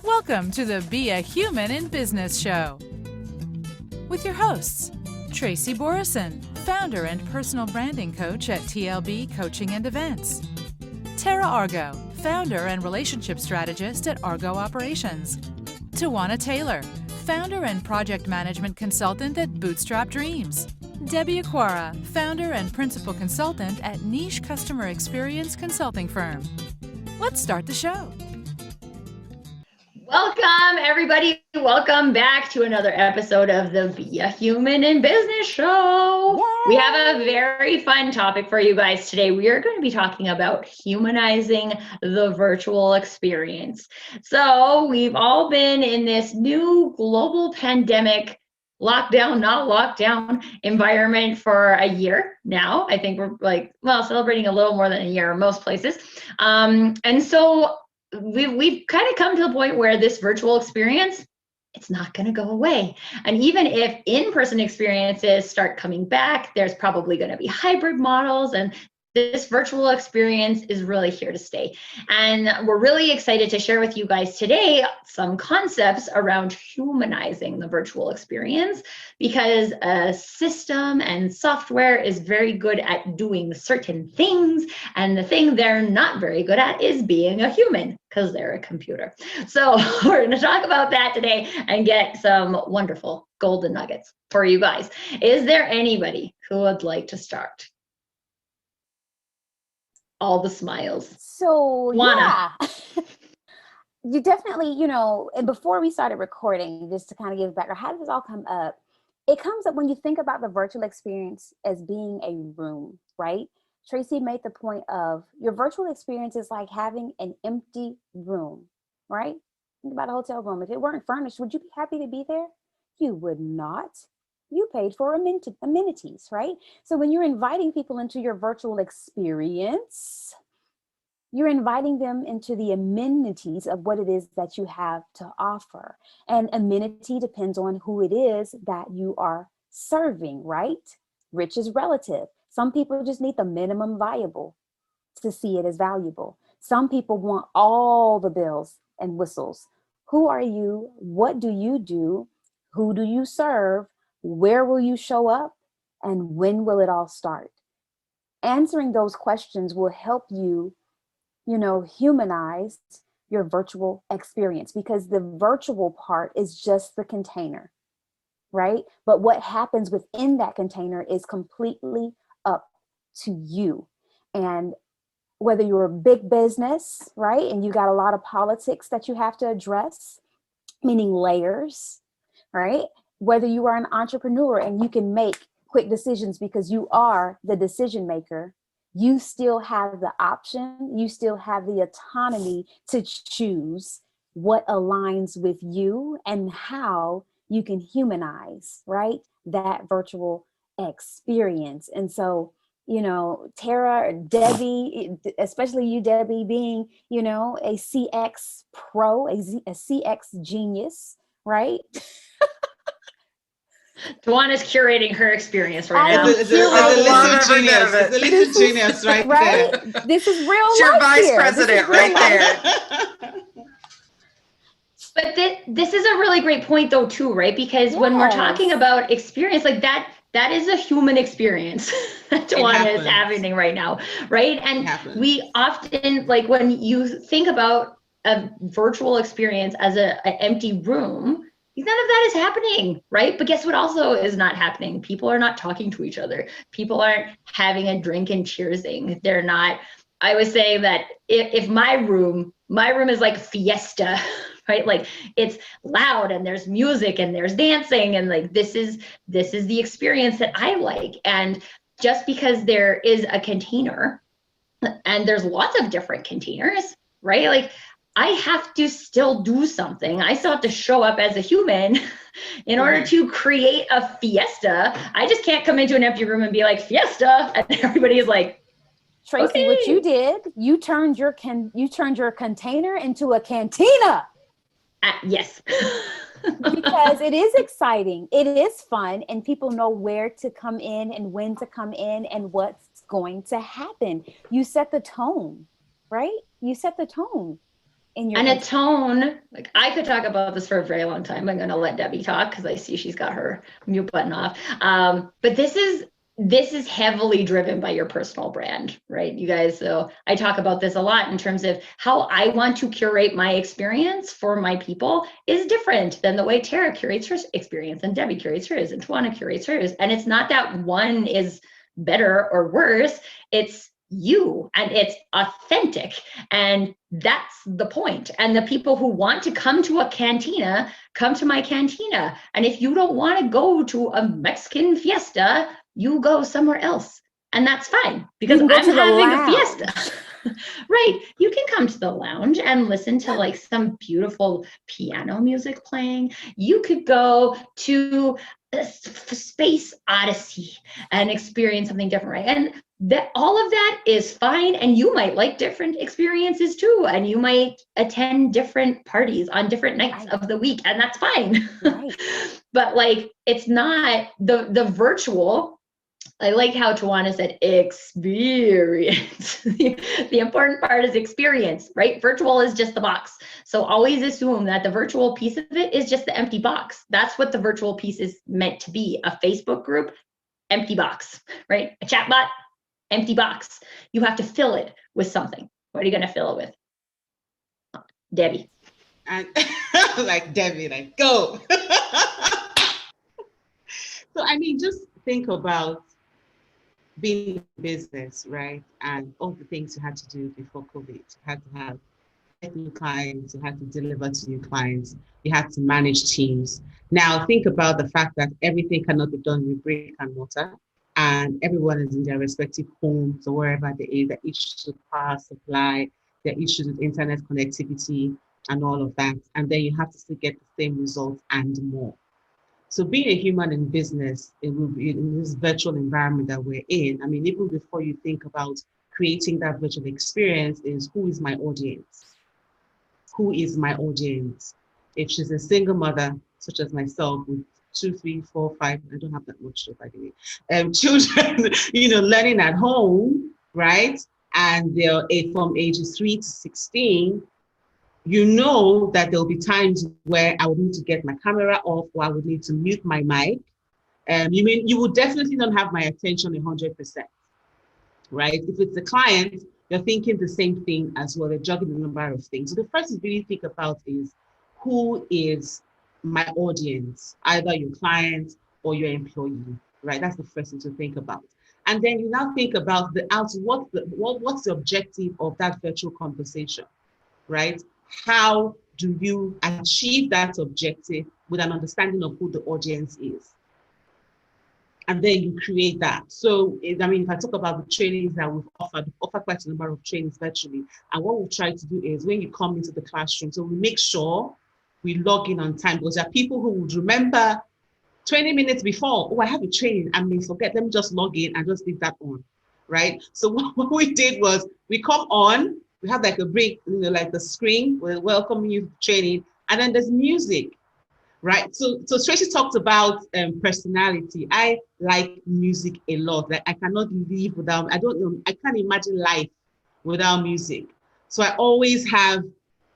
Welcome to the Be a Human in Business show with your hosts, Tracy Borison, founder and personal branding coach at TLB Coaching and Events, Tara Argo, founder and relationship strategist at Argo Operations, Tawana Taylor, founder and project management consultant at Bootstrap Dreams, Debbie Aquara, founder and principal consultant at Niche Customer Experience Consulting Firm. Let's start the show. Welcome, everybody. Welcome back to another episode of the Be a Human in Business show. Yay! We have a very fun topic for you guys today. We are going to be talking about humanizing the virtual experience. So we've all been in this new global pandemic lockdown, not lockdown environment for a year now. I think we're celebrating a little more than a year in most places. And so we've kind of come to the point where this virtual experience, it's not going to go away. And even if in-person experiences start coming back, there's probably going to be hybrid models, and this virtual experience is really here to stay. And we're really excited to share with you guys today some concepts around humanizing the virtual experience, because a system and software is very good at doing certain things, and the thing they're not very good at is being a human, because they're a computer. So we're going to talk about that today and get some wonderful golden nuggets for you guys. Is there anybody who would like to start? All the smiles. So, Juana. yeah, you definitely, and before we started recording, just to kind of give background, how does this all come up? It comes up when you think about the virtual experience as being a room, right? Tracy made the point of your virtual experience is like having an empty room, right? Think about a hotel room. If it weren't furnished, would you be happy to be there? You would not. You paid for amenities, right? So when you're inviting people into your virtual experience, you're inviting them into the amenities of what it is that you have to offer. And amenity depends on who it is that you are serving, right? Rich is relative. Some people just need the minimum viable to see it as valuable. Some people want all the bells and whistles. Who are you? What do you do? Who do you serve? Where will you show up? And when will it all start? Answering those questions will help you, humanize your virtual experience, because the virtual part is just the container, right? But what happens within that container is completely up to you. And whether you're a big business, right, and you got a lot of politics that you have to address, meaning layers, right? Whether you are an entrepreneur and you can make quick decisions because you are the decision maker, you still have the option, you still have the autonomy to choose what aligns with you and how you can humanize, right, that virtual experience. And so, Tara or Debbie, especially you, Debbie, being, a CX pro, a CX genius, right? Tawana's curating her experience right now. It's a little genius right there. This is real It's your vice here. president right there. But this is a really great point though too, right? Because when we're talking about experience like that is a human experience that Tawana is having right now, right? And we often, like when you think about a virtual experience as an empty room, none of that is happening, right? But guess what also is not happening? People are not talking to each other. People aren't having a drink and cheersing. They're not, I was saying that if my room is like fiesta, right? Like it's loud and there's music and there's dancing, and like this is the experience that I like. And just because there is a container, and there's lots of different containers, right? Like I have to still do something. I still have to show up as a human in order to create a fiesta. I just can't come into an empty room and be like, fiesta, and everybody is like, Tracy, okay. What you did, you turned your container into a cantina. Yes. Because it is exciting. It is fun, and people know where to come in and when to come in and what's going to happen. You set the tone, right? You set the tone. in your and a tone, like I could talk about this for a very long time. I'm going to let Debbie talk because I see she's got her mute button off. But this is heavily driven by your personal brand, right? You guys, so I talk about this a lot in terms of how I want to curate my experience for my people is different than the way Tara curates her experience and Debbie curates hers and Tawana curates hers. And it's not that one is better or worse. It's you and it's authentic, and that's the point. And the people who want to come to a cantina come to my cantina, and if you don't want to go to a Mexican fiesta, you go somewhere else, and that's fine because I'm having a fiesta. Right, you can come to the lounge and listen to like some beautiful piano music playing. You could go to a Space Odyssey and experience something different, right? And that all of that is fine, and you might like different experiences too, and you might attend different parties on different nights of the week, and that's fine. Right. But like, it's not the virtual. I like how Tawana said experience. The important part is experience, right? Virtual is just the box. So always assume that the virtual piece of it is just the empty box. That's what the virtual piece is meant to be. A Facebook group, empty box, right? A chat bot, empty box. You have to fill it with something. What are you going to fill it with? Debbie. And like Debbie, like go. So I mean, just think about being in business, right? And all the things you had to do before COVID. You had to have new clients, you had to deliver to new clients, you had to manage teams. Now think about the fact that everything cannot be done with brick and mortar, and everyone is in their respective homes or wherever they are. Their issues with power supply, their issues with internet connectivity, and all of that. And then you have to still get the same results and more. So being a human in business, it will be in this virtual environment that we're in. I mean, even before you think about creating that virtual experience, is who is my audience? Who is my audience? If she's a single mother, such as myself, with 2, 3, 4, 5, I don't have that much, by the way, children, learning at home, right? And they're from ages 3 to 16, you know that there'll be times where I would need to get my camera off, or I would need to mute my mic. You would definitely not have my attention 100%, right? If it's a client, you're thinking the same thing as well. They're juggling a number of things. So the first to really think about is, who is my audience, either your client or your employee, right? That's the first thing to think about. And then you now think about what's the objective of that virtual conversation, right? How do you achieve that objective with an understanding of who the audience is? And then you create that. So, I mean, if I talk about the trainings that we've offered quite a number of trainings virtually. And what we try to do is, when you come into the classroom, so we make sure we log in on time, because there are people who would remember 20 minutes before, oh, I have a training, and may forget, let me just log in and just leave that on, right? So what we did was, we come on, we have like a break, like the screen, we're welcoming you to training, and then there's music, right? So Tracy talked about personality. I like music a lot. Like, I cannot live without, I can't imagine life without music. So I always have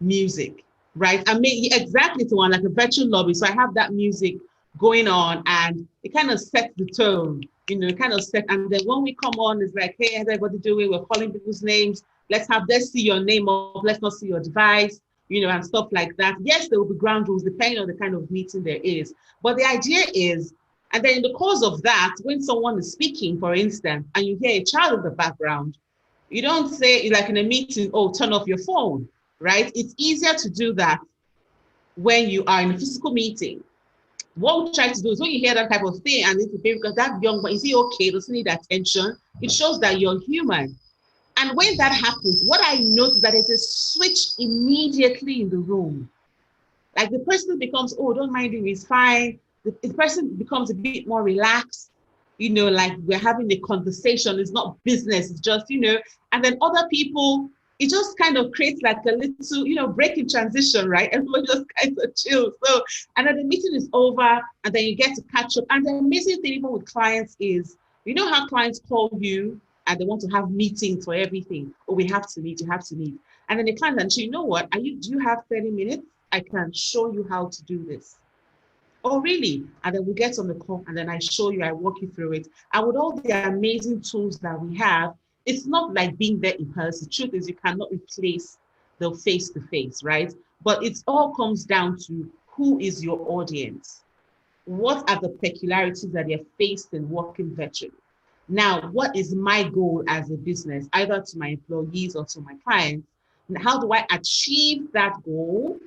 music, right? I mean, exactly, to one, like a virtual lobby. So I have that music going on, and it kind of sets the tone, and then when we come on, it's like, hey, how's everybody doing? We're calling people's names. Let's see your name up, let's not see your device, and stuff like that. Yes, there will be ground rules depending on the kind of meeting there is. But the idea is, and then in the course of that, when someone is speaking, for instance, and you hear a child in the background, you don't say, like in a meeting, oh, turn off your phone, right? It's easier to do that when you are in a physical meeting. What we try to do is, when you hear that type of thing, and it's because that young boy, is he okay? Does he need attention? It shows that you're human. And when that happens, what I notice that there's a switch immediately in the room. Like, the person becomes, oh, don't mind him, he's fine. The person becomes a bit more relaxed, like we're having a conversation. It's not business, it's just, and then other people, it just kind of creates like a little, break in transition, right? Everyone just kind of chills. So, and then the meeting is over, and then you get to catch up. And the amazing thing, even with clients, is, how clients call you and they want to have meetings for everything. Oh, we have to meet, you have to meet. And then the client can say, you know what, do you have 30 minutes? I can show you how to do this. Oh, really? And then we get on the call and then I show you, I walk you through it. And with all the amazing tools that we have, it's not like being there in person. The truth is you cannot replace the face-to-face, right? But it all comes down to who is your audience? What are the peculiarities that they're faced in working virtually? Now, what is my goal as a business, either to my employees or to my clients? And how do I achieve that goal,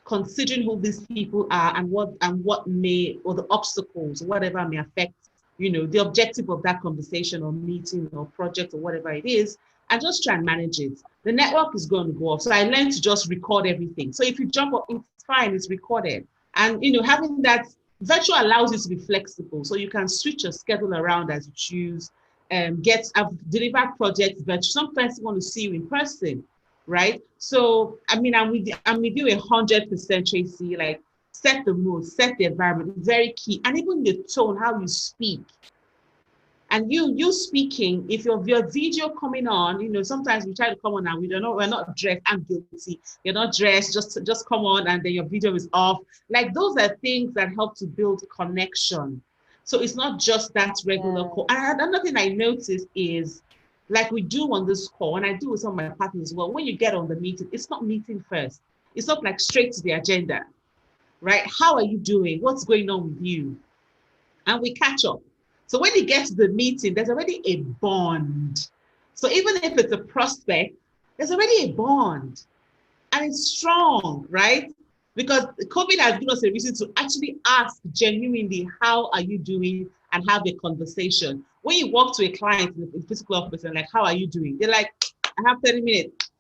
considering who these people are and what may, or the obstacles, whatever may affect, the objective of that conversation or meeting or project or whatever it is, and just try and manage it. The network is going to go off. So I learned to just record everything. So if you jump up, it's fine, it's recorded. And having that virtual allows you to be flexible. So you can switch your schedule around as you choose. I've delivered projects, but sometimes you want to see you in person, right? So, I'm with you 100%, Tracy, like set the mood, set the environment, very key. And even the tone, how you speak. And you speaking, if your video coming on, sometimes we try to come on and we're not dressed. I'm guilty. You're not dressed, just come on and then your video is off. Like those are things that help to build connection. So it's not just that regular call. And another thing I noticed is, like we do on this call, and I do with some of my partners as well, when you get on the meeting, it's not meeting first. It's not like straight to the agenda, right? How are you doing? What's going on with you? And we catch up. So when you get to the meeting, there's already a bond. So even if it's a prospect, there's already a bond. And it's strong, right? Because COVID has given us a reason to actually ask genuinely, how are you doing? And have a conversation. When you walk to a client in a physical office and like, how are you doing? They're like, I have 30 minutes,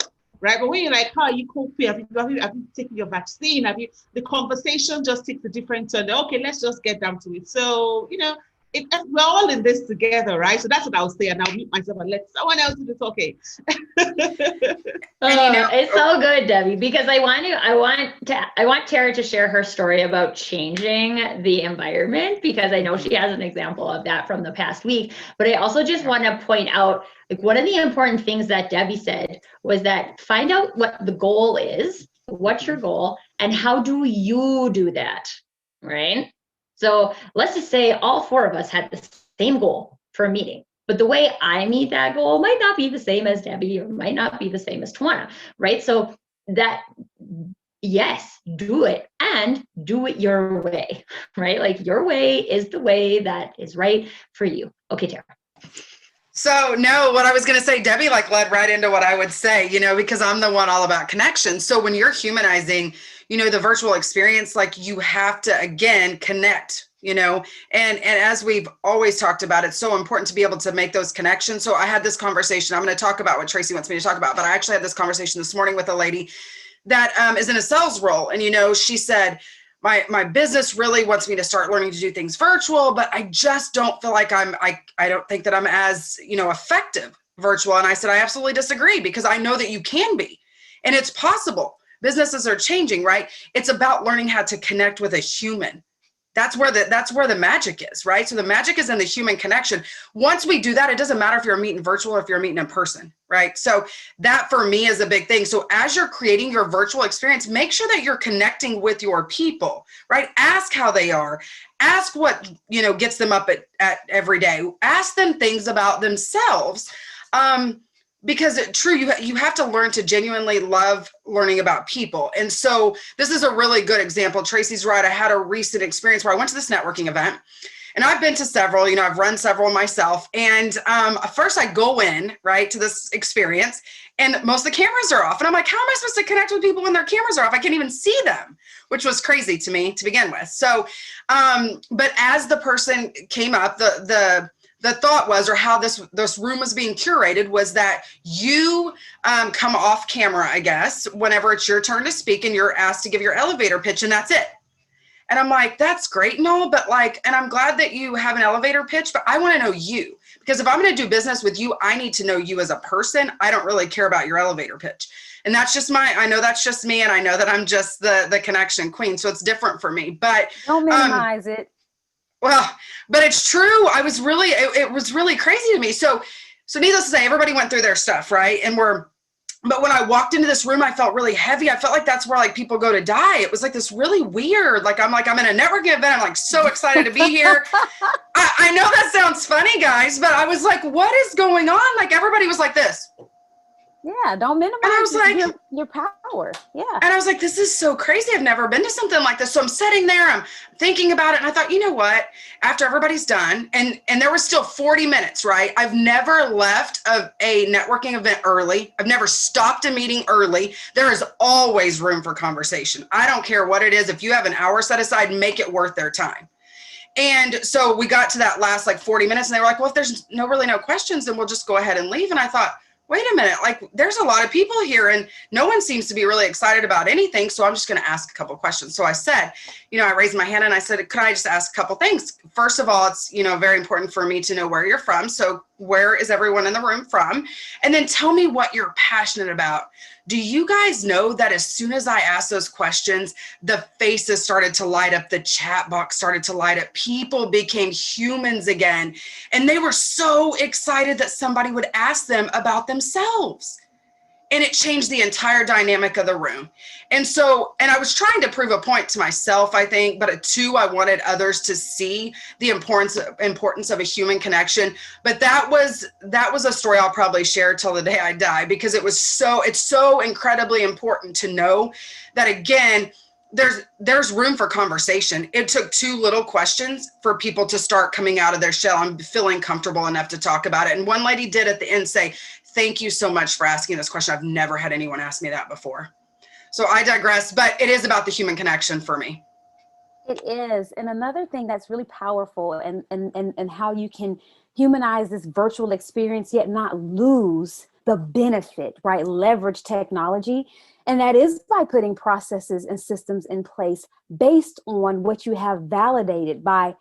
right? But when you're like, how are you coping? Have you taken your vaccine? The conversation just takes a different turn. Okay, let's just get down to it. So, we're all in this together, right? So that's what I'll say, and I'll mute myself and let someone else do the talking. It's so good, Debbie, because I want Tara to share her story about changing the environment, because I know she has an example of that from the past week. But I also just want to point out, like, one of the important things that Debbie said was that find out what the goal is, what's your goal, and how do you do that, right? So let's just say all four of us had the same goal for a meeting, but the way I meet that goal might not be the same as Debbie, or might not be the same as Tawana, right? So that, yes, do it, and do it your way, right? Like your way is the way that is right for you. Okay, Tara. So no, what I was going to say, Debbie led right into what I would say, because I'm the one all about connection. So when you're humanizing, the virtual experience, you have to, again, connect, and as we've always talked about, it's so important to be able to make those connections. So I had this conversation, I'm going to talk about what Tracy wants me to talk about, but I actually had this conversation this morning with a lady that is in a sales role. And, she said, my business really wants me to start learning to do things virtual, but I just don't feel like I don't think that I'm as, effective virtual. And I said, I absolutely disagree, because I know that you can be, and it's possible. Businesses are changing, right? It's about learning how to connect with a human. That's where the magic is, right? So the magic is in the human connection. Once we do that, it doesn't matter if you're meeting virtual or if you're meeting in person, right? So that for me is a big thing. So as you're creating your virtual experience, make sure that you're connecting with your people, right? Ask how they are. Ask what, gets them up at every day. Ask them things about themselves. Because you have to learn to genuinely love learning about people. And so this is a really good example. Tracy's right. I had a recent experience where I went to this networking event, and I've been to several, I've run several myself. And first I go in, right, to this experience, and most of the cameras are off. And I'm like, how am I supposed to connect with people when their cameras are off? I can't even see them, which was crazy to me to begin with. So, but as the person came up, the thought was, or how this room was being curated, was that you come off camera, I guess, whenever it's your turn to speak, and you're asked to give your elevator pitch, and that's it. And I'm like, that's great and all, but and I'm glad that you have an elevator pitch, but I want to know you, because if I'm going to do business with you, I need to know you as a person. I don't really care about your elevator pitch. And that's just I know that's just me, and I know that I'm just the connection queen. So it's different for me, but don't minimize it. Well, but it's true. It was really crazy to me. So needless to say, everybody went through their stuff, right? And we're But when I walked into this room, I felt really heavy. I felt like that's where like people go to die. It was like this really weird, like I'm in a networking event. I'm like so excited to be here. I know that sounds funny, guys, but I was like, what is going on? Like everybody was like this. Yeah, don't minimize And I was like, your power. Yeah. And I was like, this is so crazy. I've never been to something like this. So I'm sitting there, I'm thinking about it. And I thought, you know what, after everybody's done, and there was still 40 minutes, right? I've never left a networking event early. I've never stopped a meeting early. There is always room for conversation. I don't care what it is. If you have an hour set aside, make it worth their time. And so we got to that last like 40 minutes and they were like, well, if there's really no questions, then we'll just go ahead and leave. And I thought, wait a minute, like there's a lot of people here and no one seems to be really excited about anything. So I'm just going to ask a couple of questions. So I said, I raised my hand and I said, could I just ask a couple things? First of all, it's, very important for me to know where you're from. So where is everyone in the room from? And then tell me what you're passionate about. Do you guys know that as soon as I asked those questions, the faces started to light up, the chat box started to light up, people became humans again. And they were so excited that somebody would ask them about themselves. And it changed the entire dynamic of the room. And I was trying to prove a point to myself, I think, but two, I wanted others to see the importance of a human connection. But that was a story I'll probably share till the day I die, because it's so incredibly important to know that, again, there's room for conversation. It took two little questions for people to start coming out of their shell. I'm feeling comfortable enough to talk about it. And one lady did at the end say, thank you so much for asking this question. I've never had anyone ask me that before. So I digress, but it is about the human connection for me. It is. And another thing that's really powerful and how you can humanize this virtual experience yet not lose the benefit, right? Leverage technology. And that is by putting processes and systems in place based on what you have validated by,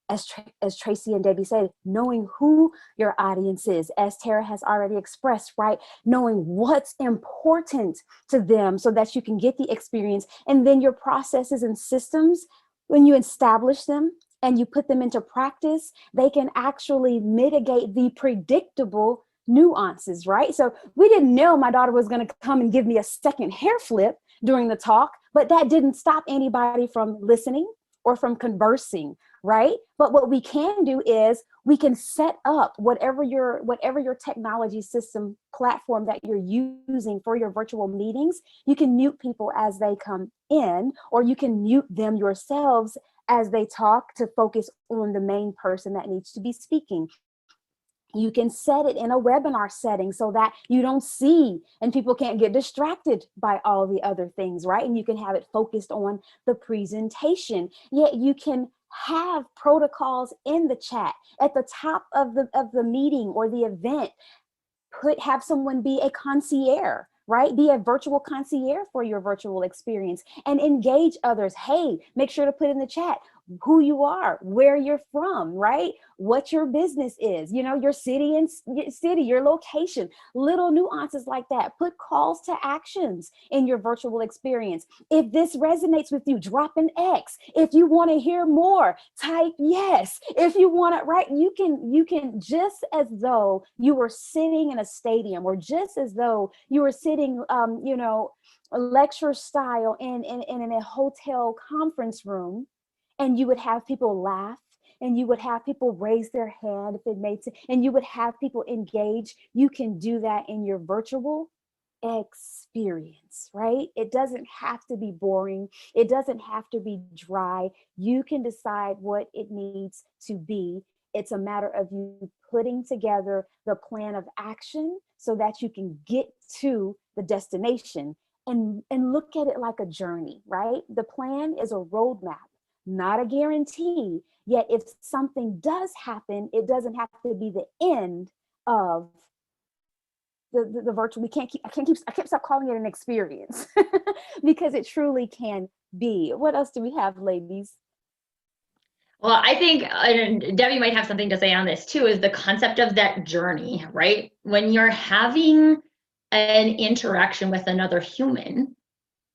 as Tracy and Debbie said, knowing who your audience is, as Tara has already expressed, right? Knowing what's important to them so that you can get the experience. And then your processes and systems, when you establish them and you put them into practice, they can actually mitigate the predictable nuances, right? So we didn't know my daughter was going to come and give me a second hair flip during the talk, but that didn't stop anybody from listening or from conversing, right? But what we can do is we can set up whatever your technology system platform that you're using for your virtual meetings. You can mute people as they come in, or you can mute them yourselves as they talk to focus on the main person that needs to be speaking. You can set it in a webinar setting so that you don't see and people can't get distracted by all the other things, right? And you can have it focused on the presentation. Yet you can have protocols in the chat at the top of the meeting or the event. Have someone be a concierge, right? Be a virtual concierge for your virtual experience and engage others. Hey, make sure to put in the chat who you are, where you're from, right? What your business is, your city and your location, little nuances like that. Put calls to actions in your virtual experience. If this resonates with you, drop an X. If you want to hear more, type yes. If you want to, right? You can just as though you were sitting in a stadium, or just as though you were sitting, lecture style in a hotel conference room. And you would have people laugh, and you would have people raise their hand if it made sense, and you would have people engage. You can do that in your virtual experience, right? It doesn't have to be boring. It doesn't have to be dry. You can decide what it needs to be. It's a matter of you putting together the plan of action so that you can get to the destination, and look at it like a journey, right? The plan is a roadmap, not a guarantee. Yet if something does happen, it doesn't have to be the end of the virtual. I can't stop calling it an experience because it truly can be. What else do we have, ladies? Well, I think Debbie might have something to say on this too, is the concept of that journey, right? When you're having an interaction with another human,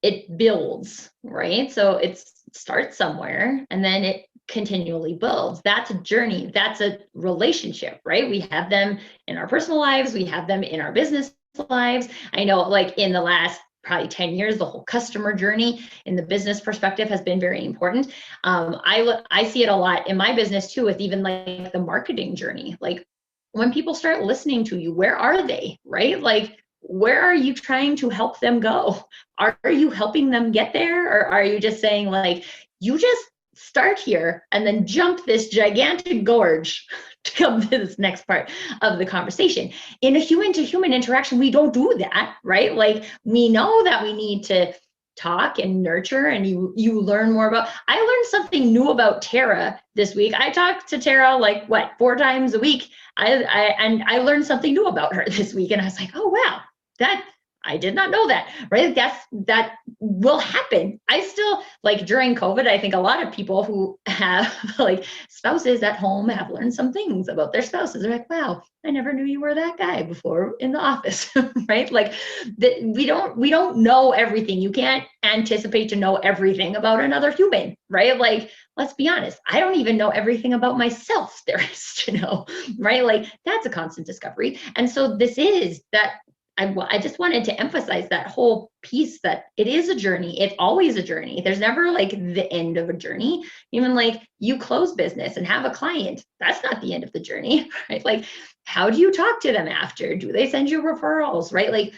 it builds, right? So it starts somewhere and then it continually builds. That's a journey. That's a relationship, right? We have them in our personal lives. We have them in our businesses. lives. I know like in the last probably 10 years, the whole customer journey in the business perspective has been very important. I see it a lot in my business too, with even like the marketing journey. Like when people start listening to you, where are they, right? Like, where are you trying to help them go? Are you helping them get there? Or are you just saying like, you just start here and then jump this gigantic gorge to come to this next part of the conversation? In a human to human interaction, we don't do that, right? Like we know that we need to talk and nurture, and you learn more about. I learned something new about Tara this week. I talked to Tara like 4 times a week. I learned something new about her this week, and I was like, oh wow, that I did not know that, right? That will happen. I still, like during COVID, I think a lot of people who have like spouses at home have learned some things about their spouses. They're like, wow, I never knew you were that guy before in the office, right? Like we don't know everything. You can't anticipate to know everything about another human, right? Like, let's be honest, I don't even know everything about myself there is to know, right? Like that's a constant discovery. And so this is that. I just wanted to emphasize that whole piece that it is a journey. It's always a journey. There's never like the end of a journey. Even like you close business and have a client, that's not the end of the journey, right? Like, how do you talk to them after? Do they send you referrals, right? Like,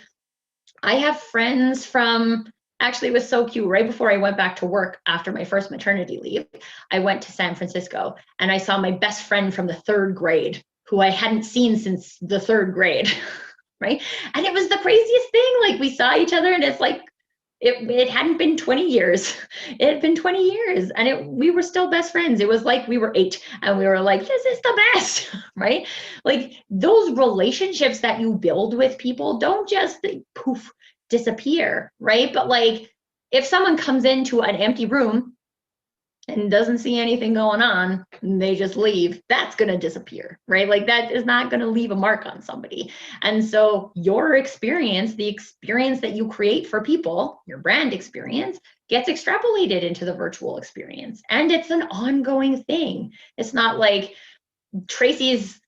I have friends from, actually, it was so cute. Right before I went back to work after my first maternity leave, I went to San Francisco and I saw my best friend from the 3rd grade, who I hadn't seen since the 3rd grade. Right. And it was the craziest thing. Like we saw each other and it's like, it hadn't been 20 years. It had been 20 years and we were still best friends. It was like we were 8 and we were like, this is the best, right? Like those relationships that you build with people don't just poof, disappear, right? But like if someone comes into an empty room and doesn't see anything going on, and they just leave, that's going to disappear, right? Like that is not going to leave a mark on somebody. And so your experience, the experience that you create for people, your brand experience, gets extrapolated into the virtual experience. And it's an ongoing thing. It's not like Tracy's,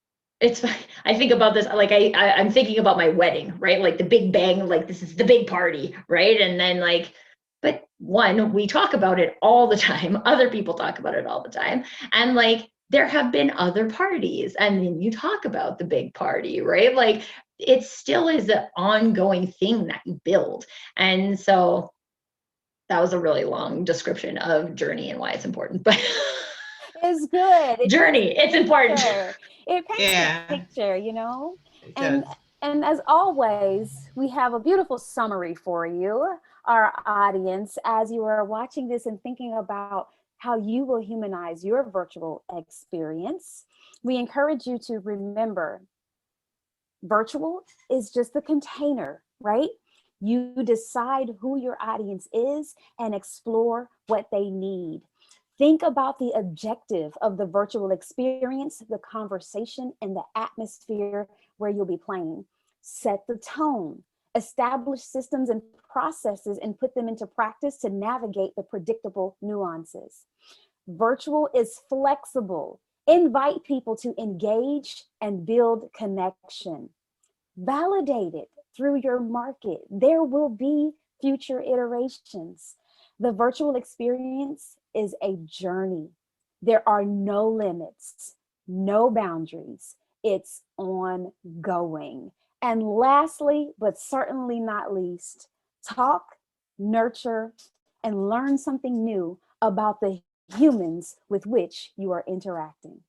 I think about this, like I'm thinking about my wedding, right? Like the big bang, like this is the big party, right? And then like, but one, we talk about it all the time. Other people talk about it all the time. And like, there have been other parties and then you talk about the big party, right? Like it still is an ongoing thing that you build. And so that was a really long description of journey and why it's important, but it's good. Journey, it's important. It paints a picture, you know? And as always, we have a beautiful summary for you, our audience, as you are watching this and thinking about how you will humanize your virtual experience. We encourage you to remember, virtual is just the container, right? You decide who your audience is and explore what they need. Think about the objective of the virtual experience, the conversation, and the atmosphere where you'll be playing. Set the tone, establish systems and processes and put them into practice to navigate the predictable nuances. Virtual is flexible. Invite people to engage and build connection. Validate it through your market. There will be future iterations. The virtual experience is a journey. There are no limits, no boundaries. It's ongoing. And lastly, but certainly not least, talk, nurture, and learn something new about the humans with which you are interacting.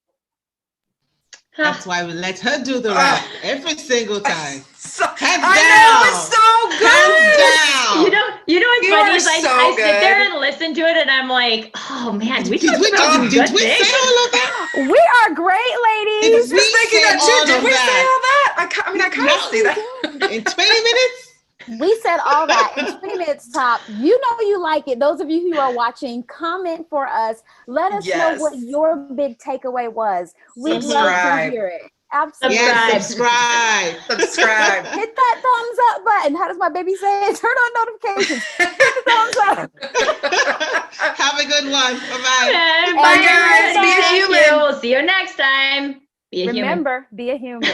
That's why we let her do the rap every single time. Hands I down. know, it's so good. Hands down. You know what's You funny are is I so sit there good. and listen to it and I'm like, oh man, we Did talked we about some good say things. all of that? We are great, ladies. Did we Thinking say that too. all Did of we say that? all that? I kind of see that. In 20 minutes? We said all that in 20 minutes top. You know you like it. Those of you who are watching, comment for us. Let us know what your big takeaway was. We'd love to hear it. Absolutely. Yes, subscribe. Subscribe. Hit that thumbs up button. How does my baby say it? Turn on notifications. Hit the thumbs up. Have a good one. Bye-bye. And Bye, guys. Be a Thank human. you. We'll see you next time. Be a human. Remember, be a human.